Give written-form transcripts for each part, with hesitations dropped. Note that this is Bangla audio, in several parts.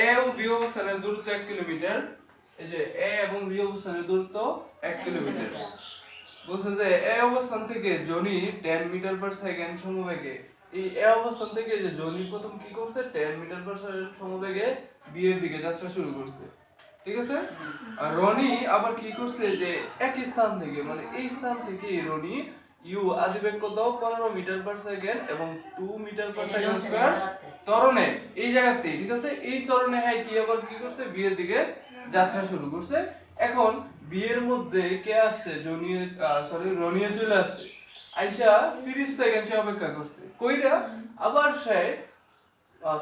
এ ও বি অবস্থানের দূরত্ব 1 কিলোমিটার। এই যে এ এবং বি অবস্থানের দূরত্ব 1 কিলোমিটার। বলছে যে এ অবস্থান থেকে জনি 10 মিটার পার সেকেন্ড সমবেগে, এই এ অবস্থান থেকে যে জনি প্রথম কি করছে 10 মিটার পার সেকেন্ড সমবেগে বি এর দিকে যাত্রা শুরু করছে, ঠিক আছে। আর রনি আবার কি করছে যে একই স্থান থেকে, মানে এই স্থান থেকে রনি ইউ আদিবেগ কত 15 মিটার পার সেকেন্ড এবং 2 মিটার পার সেকেন্ড স্কয়ার ত্বরণে এই জায়গাতে, ঠিক আছে, এই ত্বরণে হ্যাঁ কি আবার কি করছে বি এর দিকে যাত্রা শুরু করছে। এখন বি এর মধ্যে কে আসছে, রনি চলে আসছে, আইসা 30 সেকেন্ড সে অপেক্ষা করছে কইরা আবার সে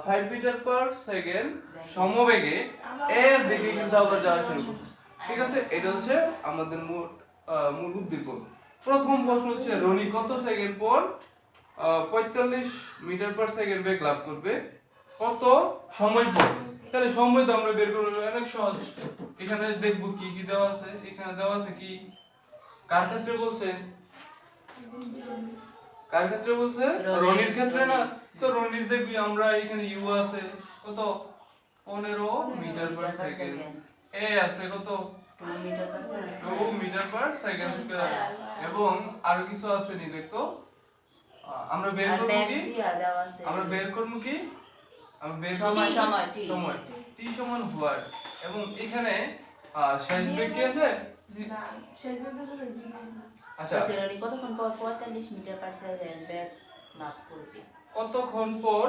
5 মিটার পার সেকেন্ড সমবেগে এর দিকে কিন্তু আবার যাওয়া শুরু করছে, ঠিক আছে। এটা হচ্ছে আমাদের মূল উদ্দীপক। প্রথম প্রশ্ন হচ্ছে রনি কত সেকেন্ড পর 45 মিটার পার সেকেন্ড বেগ লাভ করবে, কত সময় পর। তাহলে সময় তো আমরা বের করব, অনেক সহজ। এখানে দেখব কি কি দেওয়া আছে, এখানে দেওয়া আছে কি কার ক্ষেত্রে বলছে, কার ক্ষেত্রে বলছে রনির ক্ষেত্রে না। তো রনির দেখবি আমরা এখানে ইউ আছে কত 15 মিটার পার সেকেন্ড, এ আছে কত 2 মিটার পার সেকেন্ড স্কয়ার, এবং আর কিছু আছে নি দেখতো। আমরা বের করব কি, আমরা বের করব কি, আমরা বের করব সময় t সমান হোয়াট, এবং এখানে শেষ বেগ কি আছে না, শেষ বেগ হলো জি। আচ্ছা রনি কতক্ষণ পর 45 মিটার পার সেকেন্ড বেগ লাভ করবে, কতক্ষণ পর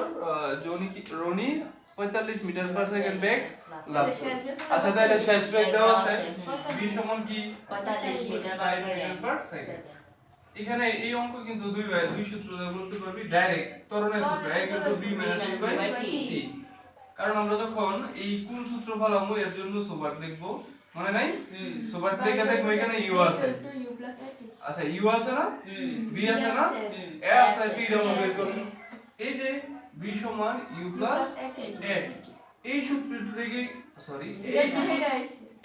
রনি 45 মিটার পার সেকেন্ড বেগ লাভ করবে। আচ্ছা তাহলে শেষ বেগ দেওয়া আছে v সমান কি 45 মিটার পার সেকেন্ড। এখানে এই অঙ্ক কিন্তু দুই সূত্র দিয়ে বলতে পারবি ডাইরেক্ট ত্বরণের সূত্র v - t, কারণ আমরা যখন এই কোন সূত্র ফলামু এর জন্য সুপার লিখব, মনে নাই? সুপার লিখে দেখবো এখানে u আছে, আচ্ছা u আছে না, v আছে না, a আছে, t ডাবল বের করব। এই যে v সমান u প্লাস a, এই সূত্র থেকে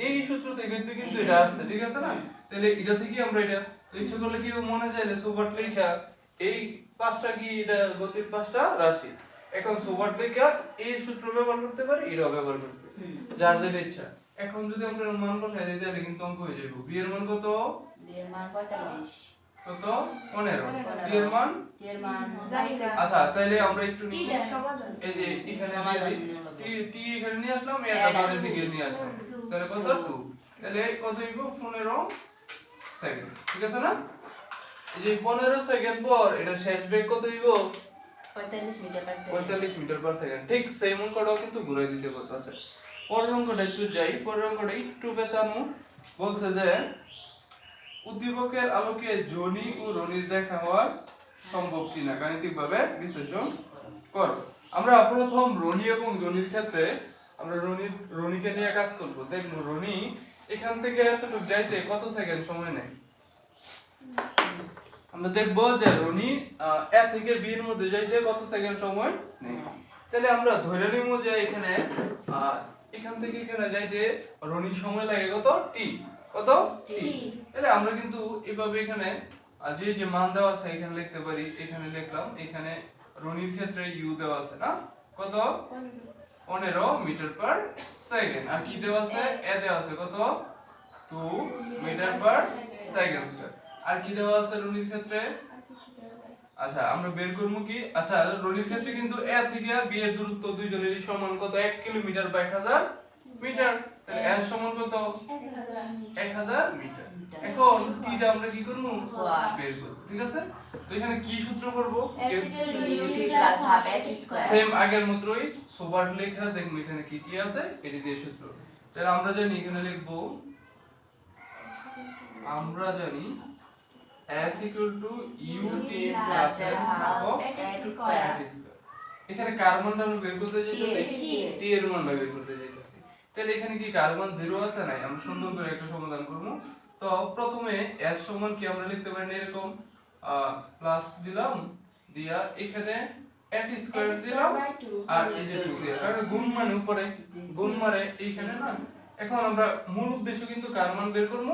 এই সূত্র থেকে কিন্তু এটা আসছে, ঠিক আছে না। তাহলে এটা থেকে আমরা এটা ইচ্ছা করলে কি মনে চাইলে সুপার লেখা এই পাঁচটা কি এটা গতির পাঁচটা রাশি, এখন সুপার লেখা এই সূত্র ব্যবহার করতে পারি, এটাও ব্যবহার করতে পারি, যার যেটা ইচ্ছা। এখন যদি আমরা মান বসাই দিই তাহলে কিন্তু অঙ্ক হয়ে যাবে। b এর মান কত, b এর মান 45, কত 15, t এর মান আচ্ছা তাহলে আমরা একটু t এর সমাধান, এই যে এখানে t এখানে নিয়ে আসলাম, এটা ডানের দিকে নিয়ে আসলাম, তাহলে কত 2, তাহলে কত হইব 15 সেকেন্ড, ঠিক আছে না। এই যে 15 সেকেন্ড পর এটা শেষ বেগ কত হইব 45 metre per second, 45 metre per second, ঠিক সেই অঙ্কটাও কিন্তু ঘুরাই দিতে বলতে আছে। পরের অঙ্কটা একটু যাই, পরের অঙ্কটা একটু পেছানো। বলছে যে উদ্দীপকের আলোকে জনি ও রনির দেখা হওয়া সম্ভব কিনা গাণিতিকভাবে বিশ্লেষণ করো। আমরা প্রথম রনি এবং জনির ক্ষেত্রে আমরা রনিকে নিয়ে কাজ করব। দেখব রনি এখান থেকে এতটুকু যাইতে কত সেকেন্ড সময় নেয়। আমরা দেখব যে রনি এ থেকে বি এর মধ্যে যাইতে কত সেকেন্ড সময় নেয়। তাহলে আমরা ধরে নিব যে এখান থেকে এখানে যাইতে রনির সময় লাগে কত টি, কত টি। তাহলে আমরা কিন্তু এভাবে এখানে যে মান দেওয়া আছে এখানে লিখতে পারি, এখানে লিখলাম, এখানে রনির ক্ষেত্রে ইউ দেওয়া আছে না, কত 15 মিটার পার সেকেন্ড, আর কি দেওয়া আছে এ দেওয়া আছে কত 2 মিটার পার সেকেন্ড স্কয়ার, আর কি দেওয়া আছে রনির ক্ষেত্রে। আচ্ছা আমরা বের করব কি, আচ্ছা রনির ক্ষেত্রে কিন্তু এ থেকে বি এর দূরত্ব দুইজনেরই সমান কত 1 কিলোমিটার বা 1000 মিটার, তাহলে এর সমান কত 1000 মিটার। এখন টিটা আমরা কি করব বের করব, ঠিক আছে। তো এখানে কি সূত্র করব, সেম আগের মতই সুপার লেখা দেখব এখানে কি কি আছে এটি দিয়ে সূত্র। তাহলে আমরা জানি এখানে লিখব, আমরা জানি s = ut + f এখানে কার মানটা আমরা বের করতে যাইতেছি, t এর মানটা বের করতে যাইতেছি। তাহলে এখানে কি কার মান 0 আছে নাই, আমরা সুন্দর করে একটা সমাধান করব। তো প্রথমে s সমান কি আমরা লিখতে পারি এরকম প্লাস দিলাম, দিয়া এখানে at স্কয়ার দিলাম, আর এই যে 2 দিয়া, কারণ গুণ মানে উপরে গুণ মানে এইখানে না। এখন আমরা মূল উদ্দেশ্য কিন্তু কার মান বের করব,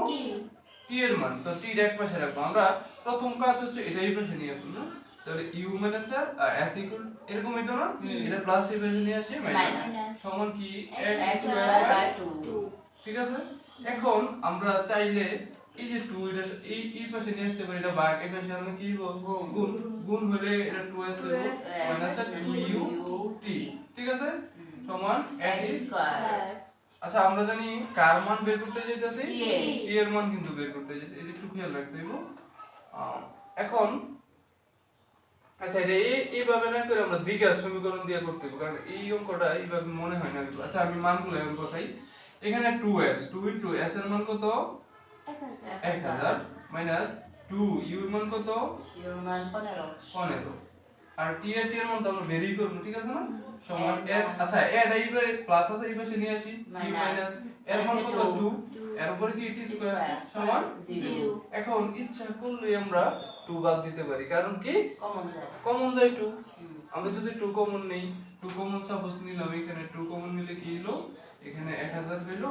t এর মান। তো t এর এক পাশে রাখবো, আমরা প্রথম কাজ হচ্ছে এটা এই পাশে নিয়ে আসবো, তাহলে ইউ মাইনাস আর এস ইকুয়াল এরকম হইতো না, হুম। এটা প্লাস এই পাশে নিয়ে আসি মাইনাস মাইনাস সমান কি x x square square by 2 ঠিক আছে। এখন আমরা চাইলে এই যে 2 এটা এই পাশে নিয়ে আসতে পারি, এটা ভাগ এই পাশে আমরা কি করব গুণ, গুণ হলে এটা 2s হবে 2s মাইনাস 2u t ঠিক আছে সমান x x স্কয়ার আচ্ছা আমরা জানি কার মান বের করতে চাইতেছি t t এর মান কিন্তু বের করতে চাইতেছি, এটা একটু খেয়াল রাখতে হইব। এখন আচ্ছা এটা এইভাবে না করে আমরা দ্বিঘাত সমীকরণ দিয়ে করতে হবে, কারণ এই অঙ্কটা এইভাবে মনে হয় না। আচ্ছা আমি মানগুলো এখন বসাই। এখানে 2s 2 s এর মান কত 1000 মাইনাস 2 u এর মান কত ইউর মান 15 15 আর t এর মান তো আমরা বেরই করব ঠিক আছে না সমান একদম। এর আচ্ছা এটা এইবারে প্লাস আছে এই পাশে নিয়ে আসি t মাইনাস এর মান কত 2 এর উপরে কি t স্কয়ার সমান 0 এখন ইচ্ছা করলে আমরা 2 বাদ দিতে পারি, কারণ কি কমন যায় কমন যায় 2। আমরা যদি 2 কমন নেই 2 কমন সাপোজ নিলাম, এখানে 2 কমন নিলে কি হলো এখানে 1000 হলো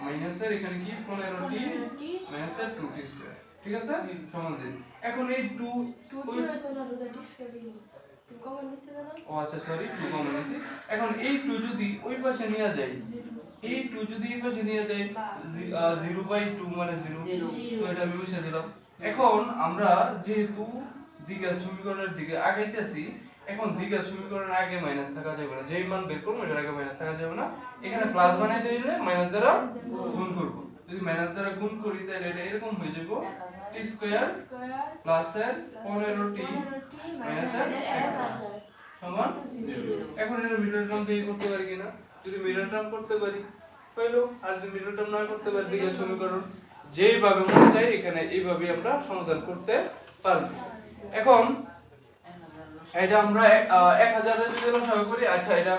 মাইনাসের এখানে কি 15t মাইনাসের 2t স্কয়ার ঠিক আছে সমান 0। এখন এই 2 হয়তো না দুটো ডিসকাউন্ট টু কমন নিতে না ও আচ্ছা সরি 2 কমন নিছি। এখন এই 2 যদি ওই পাশে নিয়ে যাই, এই 2 যদি এই পাশে নিয়ে যাই 0/2 মানে 0 তো এটা আমি মুছে দিলাম। এখন আমরা যেহেতু দ্বিঘাত সমীকরণের দিকে আগাইতেছি, এখন দ্বিঘাত সমীকরণের আগে মাইনাস থাকা যাবে না, যেই মান বের করব এটার আগে মাইনাস থাকা যাবে না। এখানে প্লাস বানাইতে হলে মাইনাস দ্বারা গুণ করব, যদি মাইনাস দ্বারা গুণ করি তাহলে এটা এরকম হয়ে যাবে t স্কয়ার প্লাস এর 15t মাইনাস এর 1000 সমান 0। এখন এটা মিডল টার্ম দিয়ে করতে পারি কিনা, যদি মিডল টার্ম করতে পারি হইলো, আর যদি মিডল টার্ম না করতে পারি দ্বিঘাত সমীকরণ যেইভাবে মনে চাই এখানে এইভাবে আমরা সমাধান করতে পারবো। এখন এটা আমরা 1000 এর যদি লসাগু করি, আচ্ছা এটা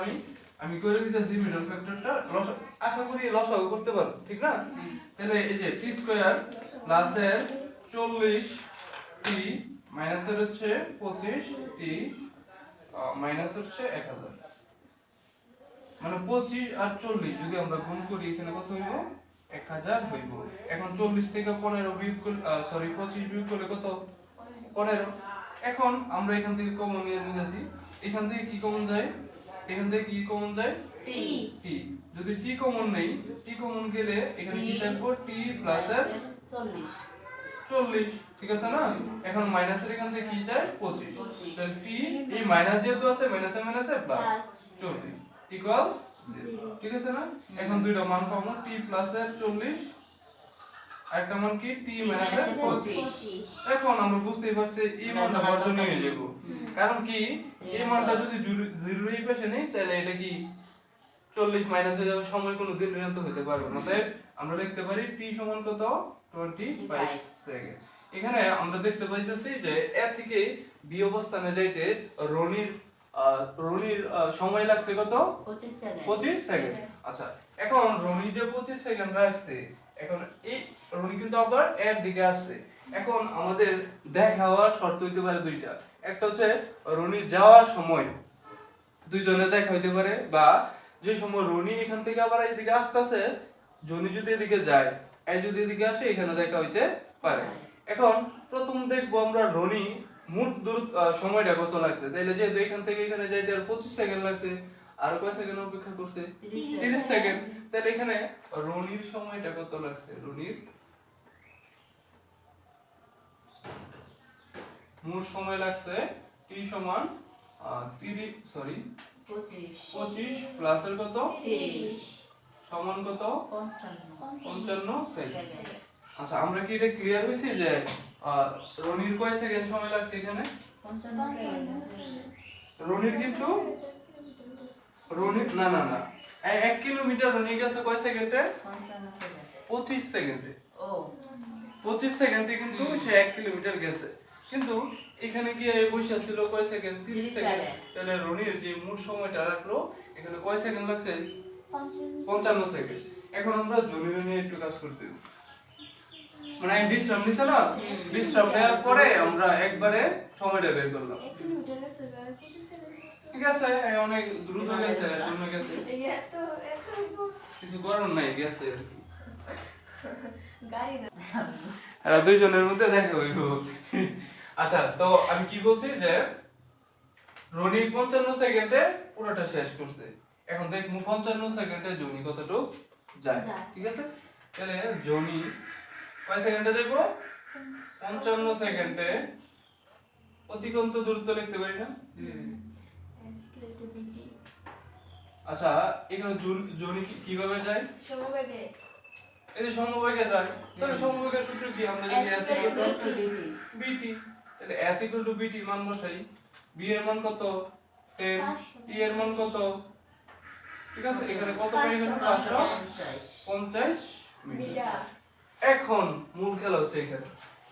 আমি করে দিতেছি মিডল ফ্যাক্টরটা আশা করি লসাগু করতে পারবো ঠিক না। তাহলে এই যে t স্কয়ার প্লাস এর 40t মাইনাস এর হচ্ছে 25t মাইনাস হচ্ছে 1000 মানে 25 আর 40 যদি আমরা গুণ করি এখানে কত হইব 1000 হইব। এখন 40 থেকে 15 বিয়োগ করলে সরি 25 বিয়োগ করলে কত 15। এখন আমরা এখান থেকে কমন নিয়ে নিয়েছি, এখান থেকে কি কমন যায় এখান থেকে কি কমন যায় t t, যদি t কমন নেই t কমন গেলে এখানে কি থাকবে t প্লাস এর 40 ঠিক আছে না। এখন মাইনাসের এখান থেকে কি যায় 25, তাহলে t এই মাইনাস যেহেতু আছে মাইনাসে মাইনাসে প্লাস 40 ইকুয়াল 0 ঠিক আছে না। এখন দুইটা মান পাবো t প্লাস এর 40 আর একটা মান কি t মাইনাস এর 25। এখন আমরা বুঝতেই পারছি এই মানটা বর্জনীয় হয়ে যাবে, কারণ কি এই মানটা যদি 0 এই পাশে নেই তাহলে এটা কি 40 মাইনাস হয়ে যাবে, সময় কোনো দিন নিরন্তর হতে পারবে না। তাই আমরা লিখতে পারি t সমান কত 25 সেকেন্ড। এখানে আমরা দেখতে পাইতেছি যে এ থেকে বি অবস্থানে যাইতে রনির সময় লাগছে কত 25 সেকেন্ড। আচ্ছা এখন রনি যে 25 সেকেন্ড আসছে, এখন এই রনি কিন্তু আবার এর দিকে আসছে। এখন আমাদের দেখার শর্ত হইতে পারে দুইটা, একটা হচ্ছে রনির যাওয়ার সময় দুইজনে দেখা হইতে পারে, বা যে সময় রনি এখান থেকে আবার এইদিকে আসতেছে জনি যদি এদিকে যায় এই যদি এদিকে আসে এখানে দেখা হইতে পারে। এখন প্রথম দেখবো আমরা রনি মোট সময়টা কত লাগছে, তাইলে যেহেতু এখান থেকে এখানে যাইতে আর 25 সেকেন্ড লাগছে, আর কয় সেকেন্ড অপেক্ষা করছে 30 সেকেন্ড, তাহলে এখানে রনির সময়টা কত লাগছে, রনির মোট সময় লাগছে t সমান 25 প্লাস এর কত 30 সমান কত 55 সেকেন্ড। 55 আচ্ছা আমরা কি এটা ক্লিয়ার হইছে যে রনির কয় সেকেন্ড সময় লাগছে এখানে, 55 সেকেন্ড রনির কিন্তু রনির না 1 কিলোমিটার রনি গেছে কয় সেকেন্ডে 55 সেকেন্ড 25 সেকেন্ডে। ও 25 সেকেন্ডে কিন্তু সে 1 কিলোমিটার গেছে, কিন্তু এখানে কি বসে ছিল কয় সেকেন্ড 30 সেকেন্ড। তাহলে রনির যে মোট সময়টা রাখলো এখানে কয় সেকেন্ড লাগছে 55 সেকেন্ড। এখন আমরা জনির নিয়ে একটু কাজ করতে হবে, মানে আমি বিশ্রাম নিছে না, বিশ্রাম নেওয়ার পরে আমরা একবারে সময়টা বের করলাম। 1 কিলোমিটার গেছে 25 সেকেন্ড ঠিক আছে অনেক দ্রুত গেছে জন্য গেছে, এত কিছু করার নাই গেছে আর কি। গাড়ি না আর দুইজনের মধ্যে দেখা হইব। আচ্ছা, তো আমি কি বলছি যে রনি 55 সেকেন্ডে পুরোটা শেষ করছে। এখন দেখবো 55 সেকেন্ডে জনি কতটুকু যায়, যায়। ঠিক আছে? তাহলে জনি কয় সেকেন্ডে যাবো? 55 সেকেন্ডে অতিক্রান্ত দূরত্ব লিখতে পারি না? আচ্ছা, এখানে জনি কিভাবে যায়? সমবেগে এই যে সমবেগে যায়, তাহলে সমবেগের সূত্র কি? আমরা জানি s bt। তাহলে s bt মান বসাই। b এর মান কত? 10, t এর মান কত? ঠিক আছে, এখানে কত পাই গেল? 550 মিটার। মিটার এখন মূল খেলা হচ্ছে এখানে,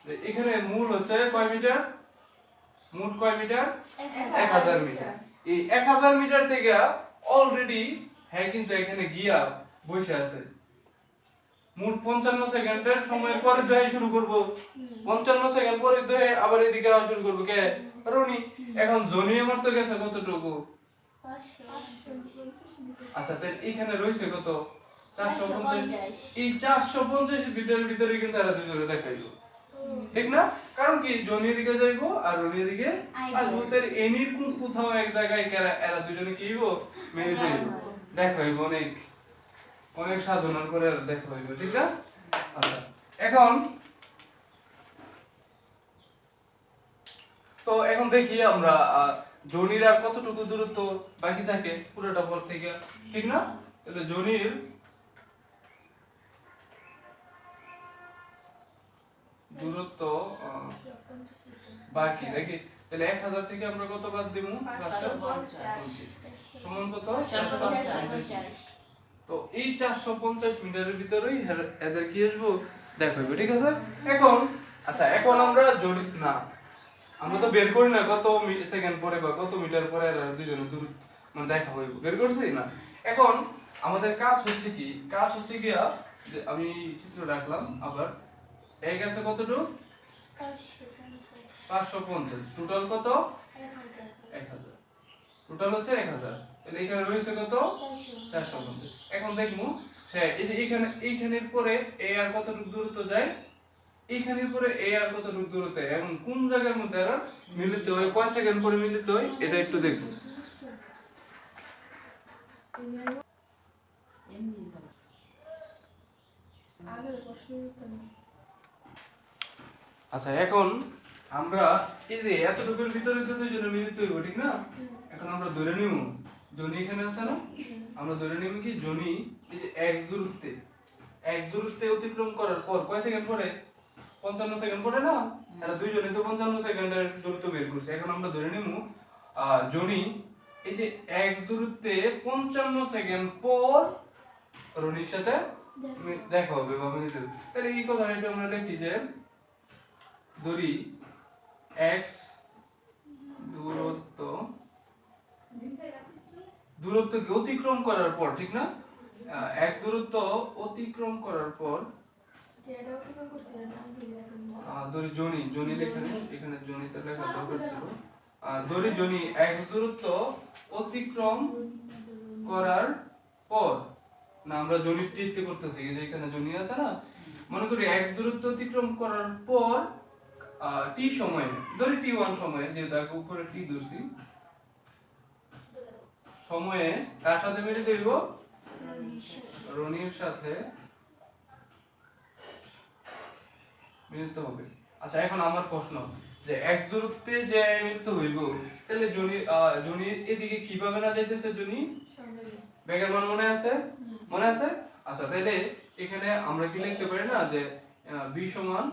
যে এখানে মূল হচ্ছে কয় মিটার? মোট কয় মিটার? 1000 মিটার। এই 1000 মিটার থেকে অলরেডি হ্যাঁ কিন্তু এখানে গিয়া বসে আছে। মোট 55 সেকেন্ডের সময়ের পরে দোহে শুরু করব। 55 সেকেন্ড পরে দোহে আবার এদিকে আসা শুরু করব। কে? রনি। এখন জনি আমার তো গেছে কতটুকু? আচ্ছা, তাহলে এখানে রইছে কত? 450। এই 450 মিটারের ভিতরে কিন্তু এরা দুজনে দেখাইলো, ঠিক না? কারণ কি জনি এদিকে যাইবো আর রনি এদিকে আসবো। তাহলে এনির কোথাও এক জায়গায় এরা দুজনে কি হইব? মিলিত হইব, দেখা হইব। অনেক অনেক সাধনার করে দেখা হইব, ঠিক না? আচ্ছা, এখন তো এখন দেখি আমরা জনির আর কতটুকু দূরত্ব বাকি থাকে পুরোটা পর থেকে, ঠিক না? তাহলে জনির দূরত্ব বাকি দেখি। তাহলে 1000 থেকে আমরা কত বাদ দিব? 550 সমান কত? 450। তো এই 450 মিটারের ভিতরেই এদের কি আসবো দেখাবো, ঠিক আছে? এখন আচ্ছা, এখন আমরা জনি না, আমরা তো বের করি না কত সেকেন্ড পরে বা কত মিটার পরে এরা দুজনে দূরত্ব মানে দেখা হইব, বের করছি না। এখন আমাদের কাজ হচ্ছে কি? কাজ হচ্ছে কি যে আমি চিত্র রাখলাম আবার। এই গেছে কতটুকু? 550। টোটাল কত? 1000। টোটাল হচ্ছে 1000। তাহলে এখানে রয়েছে কত? 450। এখন দেখবো সে এই যে এইখানের পরে এ আর কতটুকু দূরত্ব যায়, এইখানের পরে এ আর কতটুকু দূরত্ব, এবং কোন জায়গার মধ্যে এরা মিলিত হয়, কয় সেকেন্ড পরে মিলিত হয়, এটা একটু দেখবো। আচ্ছা, এখন আমরা এই যে এতটুকুর ভিতরে তো দুইজনে মিলিত হইব, ঠিক না? এখন আমরা ধরে নিব জনি এখানে আছে না, আমরা ধরে নিব কি জনি এই যে এক দূরত্বে অতিক্রম করার পর কয় সেকেন্ড পরে? 55 সেকেন্ড পরে না? এরা দুইজনে তো 55 সেকেন্ডের দূরত্ব বের করছে। এখন আমরা ধরে নিব জনি এই যে এক দূরত্বে 55 সেকেন্ড পর রনির সাথে দেখা হবে বা মিলিত হবে। তাহলে এই কথাটা একটু আমরা লিখি যে ধরি x দূরত্বকে অতিক্রম করার পর, ঠিক না? এক দূরত্ব অতিক্রম করার পর ধরি জনি লেখা নেই, এখানে জনিতে লেখা দরকার ছিল। ধরি জনি এক দূরত্ব অতিক্রম করার পর, না আমরা জনির টিতে করতেছি, এই যে এখানে জনি আছে না, মনে করি এক দূরত্ব অতিক্রম করার পর টি সময়ে, ধরি t1 সময়ে, যেহেতু আগে উপরে টি ধরছি, সময়ে কার সাথে মিলিত হইব? রনির সাথে মিলিত হবে। আচ্ছা, এখন আমার প্রশ্ন যে এক দূরত্বে যে মিলিত হইব, তাহলে জনি এদিকে কিভাবে না যাইতেছে? জনি বেগের মান মনে আছে? মনে আছে? আচ্ছা, তাহলে এখানে আমরা কি লিখতে পারি না যে b সমান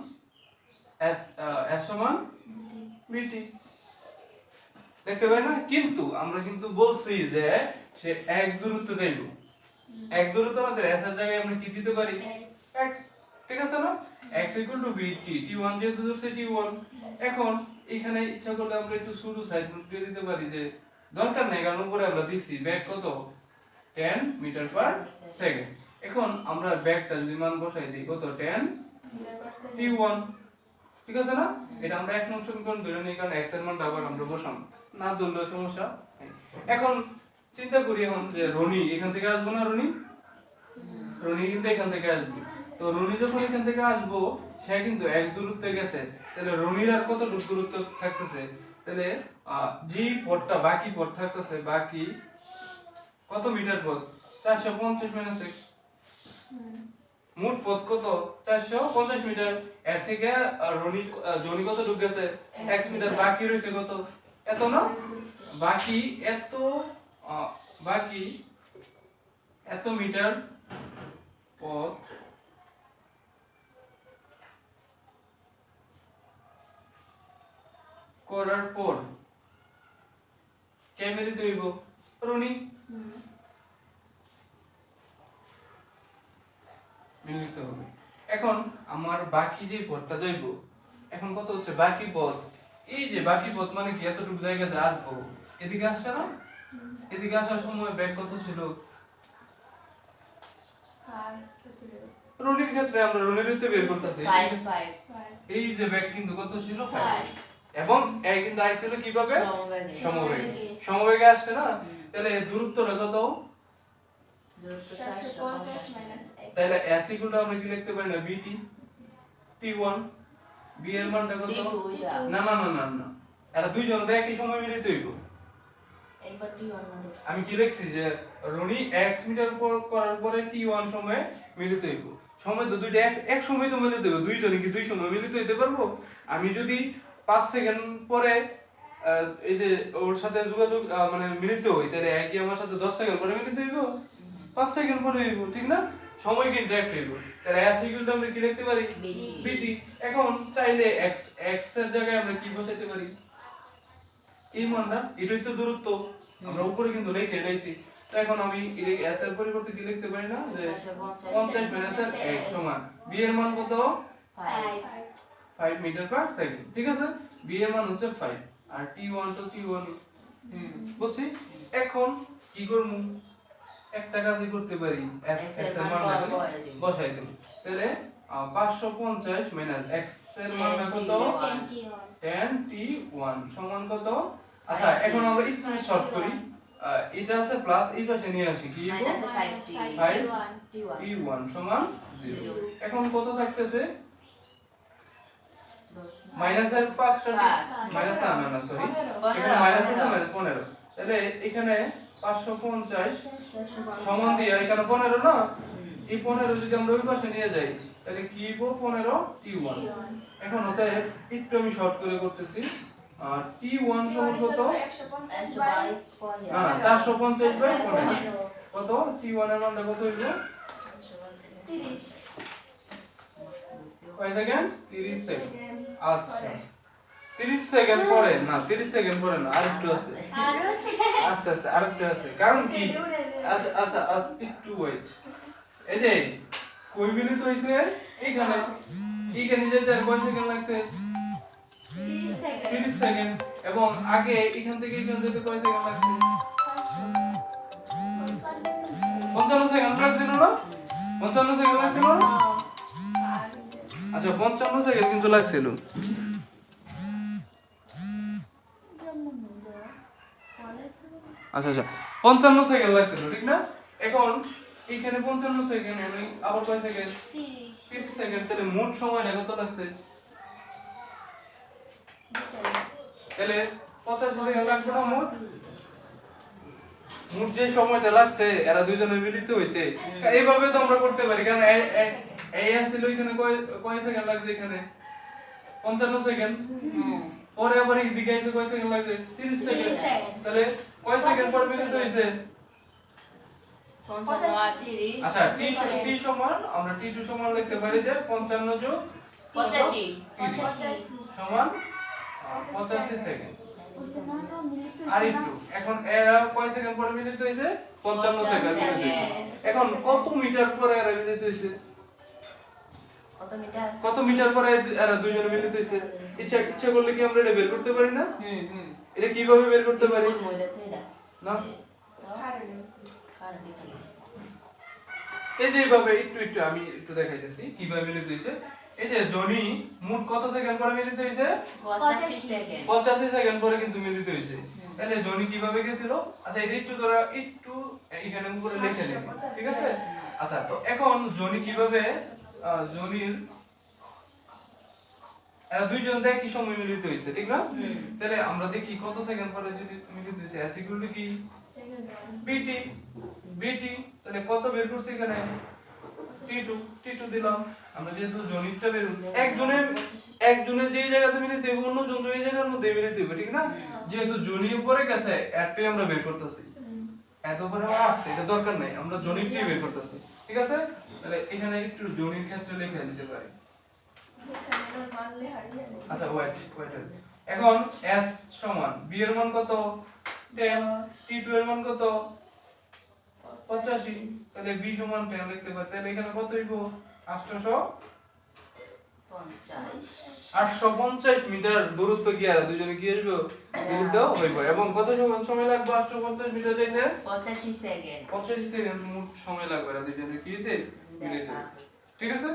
s সমান bt দেখতে পারি না? কিন্তু আমরা কিন্তু বলছি যে সে এক দূরত্ব যাইব। এক দূরত্ব আমাদের s এর জায়গায় আমরা কি দিতে পারি? x, ঠিক আছে না? x bt, t1 যেহেতু ধরছে t1। এখন এখানে ইচ্ছা করলে আমরা একটু শুরু সাইড নোট দিয়ে দিতে পারি যে দরকার নেই, কারণ উপরে আমরা দিছি ব্যাক কত? 10 মিটার পার সেকেন্ড। এখন আমরা ব্যাকটা যদি মান বসাই দিই কত? 10 t1, ঠিক আছে না? এটা আমরা এক নং সমীকরণ ধরে নিই, কারণ x এর মানটা আবার আমরা বসাম না ধরলেও সমস্যা। এখন চিন্তা করি এখন যে রনি এখান থেকে আসবো না? রনি কিন্তু এখান থেকে আসবে। তো রনি যখন এখান থেকে আসবো সে কিন্তু এক দূরত্বে গেছে, তাহলে রনির আর কত দূরত্ব থাকতেছে? তাহলে যে পথটা বাকি পথ থাকতেছে, বাকি কত মিটার পথ? 450 মাইনাস x। মোট পথ কত? 450 মিটার। এর থেকে জনি কত দূর গেছে? x metre. বাকি রয়েছে কত? এত না? বাকি এত বাকি এত মিটার পথ করার পর কে মিলিত হইব? রনি মিলিত হবে। এখন আমার বাকি যে পথটা যাইব, এখন কত হচ্ছে বাকি পথ? এই যে বাকি পথ মানে কি এতটুকু জায়গাতে আসবো, এদিকে আসছে না? এদিকে আসার সময় ব্যাগ কত ছিল? রনির ক্ষেত্রে আমরা রনির হইতে বের করতেছি, 5 এই যে ব্যাগ কিন্তু কত ছিল? 5। এবং এই কিন্তু আইছিল কিভাবে? সমবেগে। সমবেগে আসছে না? তাহলে দূরত্বটা কত? দূরত্ব 450 450 মাইনাস x। তাহলে s ইকুয়াল আমরা কি লিখতে পারি না? bt t1 b এর মানটা কত? না না না না না, এরা দুইজন তো একই সময় মিলিত হইব। একবার t1 না আমি কি লিখছি যে রনি x মিটার পর করার পরে t1 সময়ে মিলিত হইব। সময় তো দুইটা এক সময় তো মিলিত হইব, দুইজনে কি দুই সময় মিলিত হইতে পারবো? আমি যদি 5 সেকেন্ড পরে এই যে ওর সাথে যোগাযোগ মানে মিলিত হই, তাহলে একই আমার সাথে 10 সেকেন্ড পরে মিলিত হইব, 5 সেকেন্ড পরে হইব, ঠিক না? সময় কিন্তু এক হইব। তাহলে s ইকুয়াল আমরা কি লিখতে পারি? bt। এখন চাইলে x এর জায়গায় আমরা কি বসাইতে পারি? এই মানটা, এটাই তো দূরত্ব, আমরা উপরে কিন্তু লিখে রাখছি। তো এখন আমি s এর পরিবর্তে কি লিখতে পারি না যে 50 মাইনাস x সমান b এর মান কত? 5 মিটার পার সেকেন্ড, ঠিক আছে? b এর মান হচ্ছে 5 আর t1 তো t1 বুঝছি। এখন কি করব? একটা কাজই করতে পারি, x এর মান বসাই দেব। তাহলে 550 মাইনাস x এর মান কত? 10t1 সমান কত? আচ্ছা এখন আমরা একটু শর্ট করি, এটা আছে প্লাস এই পাশে নিয়ে আসি, কি হবে? 5 t1 সমান 0। এখন কত থাকতেছে? মাইনাস এর 5টা মাইনাস না না সরি, এখানে মাইনাস আছে, মাইনাস 15। তাহলে এখানে 550 সমান দিয়ে এখানে 15 না, এই 15 যদি আমরা ওই পাশে নিয়ে যাই তাহলে কি হবে? 15 t1। এখন ওটা একটু আমি শর্ট করে করতেছি, t1 সমান কত? না না 450 বাই 15 কত? t1 এর মানটা কত হইব? 30 কয় সেকেন্ড? 30 সেকেন্ড। আচ্ছা 30 সেকেন্ড পরে না, 30 সেকেন্ড পরে না, আরেকটু আছে, আস্তে আস্তে আরেকটু আছে। কারণ কি? আচ্ছা আচ্ছা একটু ওয়েট। এই যে কই মিনিট হইছে? এখানে এখানে যেতে আর কয় সেকেন্ড লাগছে? 30 সেকেন্ড। এবং আগে এখান থেকে এখান যেতে কয় সেকেন্ড লাগছে? 55 সেকেন্ড লাগছিল না? 55 সেকেন্ড লাগছিল না? আচ্ছা 55 সেকেন্ড কিন্তু লাগছিল। আচ্ছা আচ্ছা 55 সেকেন্ড লাগছিল, ঠিক না? এখন এখানে 55 সেকেন্ড হলো, আবার কয় সেকেন্ড? 30 সেকেন্ড। তাহলে মোট সময়টা কত লাগছে? তাহলে 85 সেকেন্ড লাগবে না মোট? মোট যে সময়টা লাগছে এরা দুইজনে মিলিত হইতে, এইভাবে তো আমরা করতে পারি। কারণ এই আসলে এখানে কয় সেকেন্ড লাগছে? এখানে 55 সেকেন্ড। পরে আবার এদিকে এসে কয় সেকেন্ড লাগছে? 30 সেকেন্ড। তাহলে কয় সেকেন্ড পর মিলিত হইছে? আচ্ছা t সমান আমরা t2 সমান লিখতে পারি যে 55 যোগ 85 সমান 85 সেকেন্ড। আর একটু, এখন এরা কয় সেকেন্ড পরে মিলিত হইছে? 55 সেকেন্ড মিলিত হইছে। এখন কত মিটার পরে এরা মিলিত হইছে? কত মিটার পরে এরা দুইজনে মিলিত হইছে? ইচ্ছা করলে কি আমরা এটা বের করতে পারি না? এটা কিভাবে বের করতে পারি না? এই যে এইভাবে একটু আমি একটু দেখাইতেছি কিভাবে মিলিত হইছে। এই যে জনি মোট কত সেকেন্ড পরে মিলিত হইছে? 85 সেকেন্ড পরে কিন্তু মিলিত হইছে। তাহলে জনি কিভাবে গেছিল? আচ্ছা এটা একটু ধরা একটু এখানে উপরে লিখে নেব, ঠিক আছে? আচ্ছা তো এখন জনি কিভাবে জনির এরা দুইজন তো একই সময় মিলিত হয়েছে ঠিক না? হুম। তাহলে আমরা দেখি কত সেকেন্ড পরে যদি মিলিত হয়েছে s equal to কি সেকেন্ড bt bt তাহলে কত বের করছি এখানে t2 দিলাম আমরা যেহেতু জনিতটা বের একজনের যেই জায়গাতে মিলিত হবে অন্য জন এই জায়গার মধ্যে মিলিত হবে ঠিক না? যেহেতু জনি উপরে গেছে এরটাই আমরা বের করতেছি এত উপরে আমার আসছে এটা দরকার নাই আমরা জনিতটাই বের করতেছি ঠিক আছে? তাহলে এখানে একটু জনির ক্ষেত্রে লিখে দিতে পারি। মানলে হারিয়ে যাবে। আচ্ছা ওয়েট এখন s সমান b এর মান কত 10 t2 এর মান কত 85 তাহলে b সমান 10 লিখতে পারি তাহলে এখানে কত হইব 850 মিটার দূরত্ব গিয়ে আর দুজনে কি আসবে মিলিত হইব এবং কত সময় লাগবে 850 মিটার যাইতে 85 সেকেন্ড 85 সেকেন্ড মোট সময় লাগবে আর দুজনে কি হইতে মিলিত হইতে। ঠিক আছে?